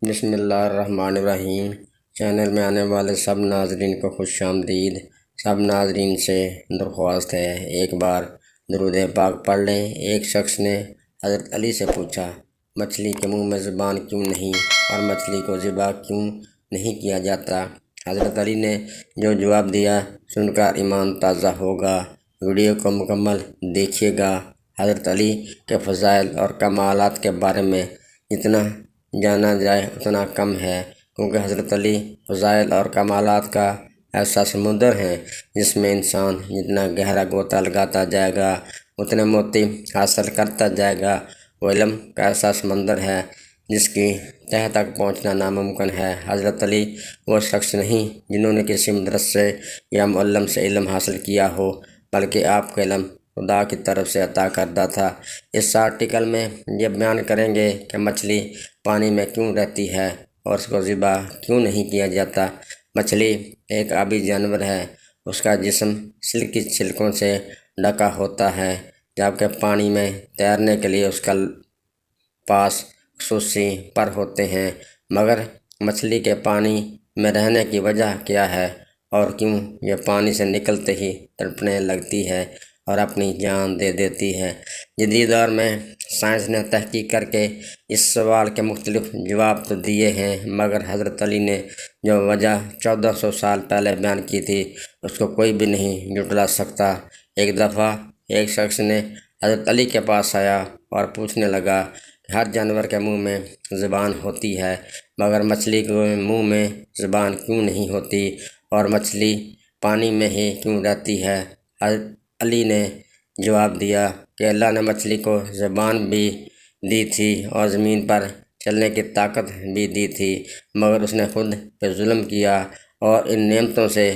بسم اللہ الرحمن الرحیم۔ چینل میں آنے والے سب ناظرین کو خوش آمدید۔ سب ناظرین سے درخواست ہے ایک بار درود پاک پڑھ لیں۔ ایک شخص نے حضرت علی سے پوچھا، مچھلی کے منہ میں زبان کیوں نہیں اور مچھلی کو ذبح کیوں نہیں کیا جاتا؟ حضرت علی نے جو جواب دیا سن کر ایمان تازہ ہوگا۔ ویڈیو کو مکمل دیکھیے گا۔ حضرت علی کے فضائل اور کمالات کے بارے میں جتنا جانا جائے اتنا کم ہے، کیونکہ حضرت علی فضائل اور کمالات کا ایسا سمندر ہے جس میں انسان جتنا گہرا غوطہ لگاتا جائے گا اتنے موتی حاصل کرتا جائے گا۔ وہ علم کا ایسا سمندر ہے جس کی تہ تک پہنچنا ناممکن ہے۔ حضرت علی وہ شخص نہیں جنہوں نے کسی مدرسے یا معلم سے علم حاصل کیا ہو، بلکہ آپ کا علم خدا کی طرف سے عطا کردہ تھا۔ اس آرٹیکل میں یہ بیان کریں گے کہ مچھلی پانی میں کیوں رہتی ہے اور اس کو ذبح کیوں نہیں کیا جاتا۔ مچھلی ایک آبی جانور ہے۔ اس کا جسم سلکی چھلکوں سے ڈھکا ہوتا ہے، جبکہ پانی میں تیرنے کے لیے اس کا پاس خصوصی پر ہوتے ہیں۔ مگر مچھلی کے پانی میں رہنے کی وجہ کیا ہے اور کیوں یہ پانی سے نکلتے ہی تڑپنے لگتی ہے اور اپنی جان دے دیتی ہے؟ جدید دور میں سائنس نے تحقیق کر کے اس سوال کے مختلف جواب تو دیے ہیں، مگر حضرت علی نے جو وجہ 1400 سال پہلے بیان کی تھی اس کو کوئی بھی نہیں جھٹلا سکتا۔ ایک دفعہ ایک شخص نے حضرت علی کے پاس آیا اور پوچھنے لگا کہ ہر جانور کے منہ میں زبان ہوتی ہے، مگر مچھلی کے منہ میں زبان کیوں نہیں ہوتی اور مچھلی پانی میں ہی کیوں رہتی ہے؟ حضرت علی نے جواب دیا کہ اللہ نے مچھلی کو زبان بھی دی تھی اور زمین پر چلنے کی طاقت بھی دی تھی، مگر اس نے خود پہ ظلم کیا اور ان نعمتوں سے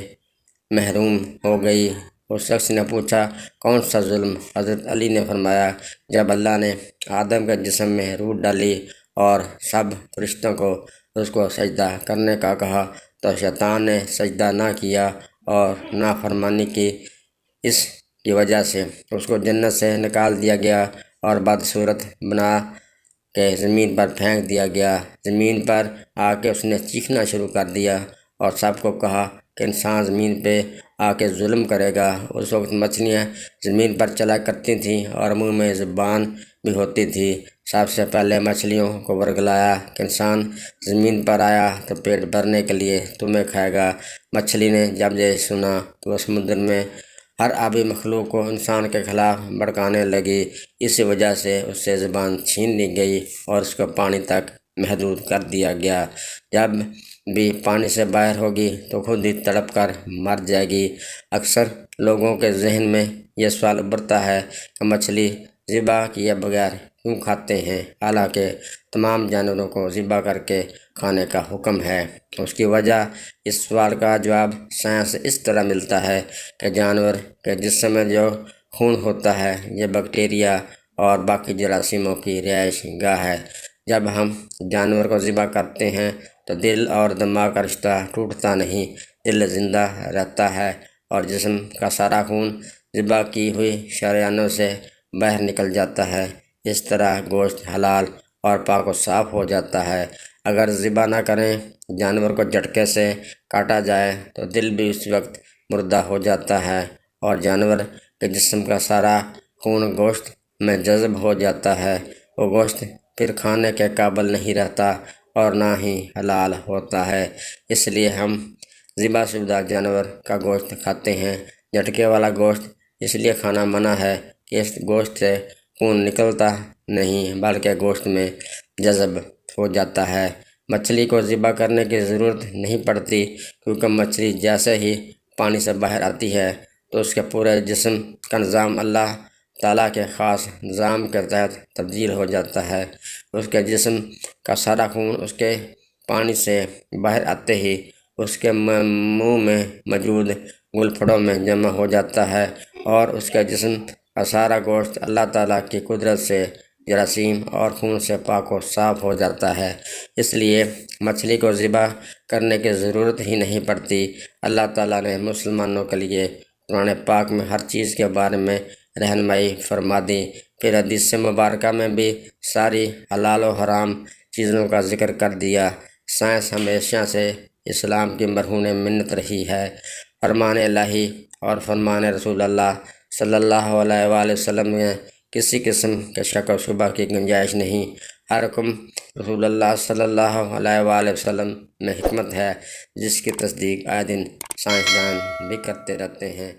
محروم ہو گئی۔ اس شخص نے پوچھا، کون سا ظلم؟ حضرت علی نے فرمایا، جب اللہ نے آدم کے جسم میں روح ڈالی اور سب فرشتوں کو اس کو سجدہ کرنے کا کہا تو شیطان نے سجدہ نہ کیا اور نافرمانی کی۔ اس کی وجہ سے اس کو جنت سے نکال دیا گیا اور بدصورت بنا کہ زمین پر پھینک دیا گیا۔ زمین پر آ کے اس نے چیخنا شروع کر دیا اور سب کو کہا کہ انسان زمین پہ آ کے ظلم کرے گا۔ اس وقت مچھلیاں زمین پر چلا کرتی تھیں اور منہ میں زبان بھی ہوتی تھی۔ سب سے پہلے مچھلیوں کو ورگلایا کہ انسان زمین پر آیا تو پیٹ بھرنے کے لیے تمہیں کھائے گا۔ مچھلی نے جب یہ سنا تو وہ سمندر میں ہر آبی مخلوق کو انسان کے خلاف بھڑکانے لگی۔ اسی وجہ سے اس سے زبان چھین لی گئی اور اس کو پانی تک محدود کر دیا گیا۔ جب بھی پانی سے باہر ہوگی تو خود ہی تڑپ کر مر جائے گی۔ اکثر لوگوں کے ذہن میں یہ سوال ابھرتا ہے کہ مچھلی ذبح کیے بغیر کیوں کھاتے ہیں، حالانکہ تمام جانوروں کو ذبح کر کے کھانے کا حکم ہے۔ اس کی وجہ، اس سوال کا جواب سائنس سے اس طرح ملتا ہے کہ جانور کے جسم میں جو خون ہوتا ہے یہ بیکٹیریا اور باقی جراثیموں کی رہائش گاہ ہے۔ جب ہم جانور کو ذبح کرتے ہیں تو دل اور دماغ کا رشتہ ٹوٹتا نہیں، دل زندہ رہتا ہے اور جسم کا سارا خون ذبح کی ہوئی شریانوں سے باہر نکل جاتا ہے۔ اس طرح گوشت حلال اور پاک و صاف ہو جاتا ہے۔ اگر ذبح نہ کریں، جانور کو جھٹکے سے کاٹا جائے تو دل بھی اس وقت مردہ ہو جاتا ہے اور جانور کے جسم کا سارا خون گوشت میں جذب ہو جاتا ہے۔ وہ گوشت پھر کھانے کے قابل نہیں رہتا اور نہ ہی حلال ہوتا ہے۔ اس لیے ہم ذبح شدہ جانور کا گوشت کھاتے ہیں۔ جھٹکے والا گوشت اس لیے کھانا منع ہے کہ اس گوشت سے خون نکلتا نہیں بلکہ گوشت میں جذب ہو جاتا ہے۔ مچھلی کو ذبح کرنے کی ضرورت نہیں پڑتی، کیونکہ مچھلی جیسے ہی پانی سے باہر آتی ہے تو اس کے پورے جسم کا نظام اللہ تعالیٰ کے خاص نظام کے تحت تبدیل ہو جاتا ہے۔ اس کے جسم کا سارا خون اس کے پانی سے باہر آتے ہی اس کے منہ میں موجود گلپھڑوں میں جمع ہو جاتا ہے اور اس کے جسم کا سارا گوشت اللہ تعالیٰ کی قدرت سے جراثیم اور خون سے پاک و صاف ہو جاتا ہے۔ اس لیے مچھلی کو ذبح کرنے کی ضرورت ہی نہیں پڑتی۔ اللہ تعالیٰ نے مسلمانوں کے لیے قرآن پاک میں ہر چیز کے بارے میں رہنمائی فرما دی۔ پھر حدیث مبارکہ میں بھی ساری حلال و حرام چیزوں کا ذکر کر دیا۔ سائنس ہمیشہ سے اسلام کی مرہون منت رہی ہے۔ فرمان الہی اور فرمان رسول اللہ صلی اللہ علیہ وآلہ وسلم میں کسی قسم کے شک و شبہ کی گنجائش نہیں۔ ہر حکم رسول اللہ صلی اللہ علیہ وآلہ وسلم میں حکمت ہے، جس کی تصدیق آئے دن سائنسدان بھی کرتے رہتے ہیں۔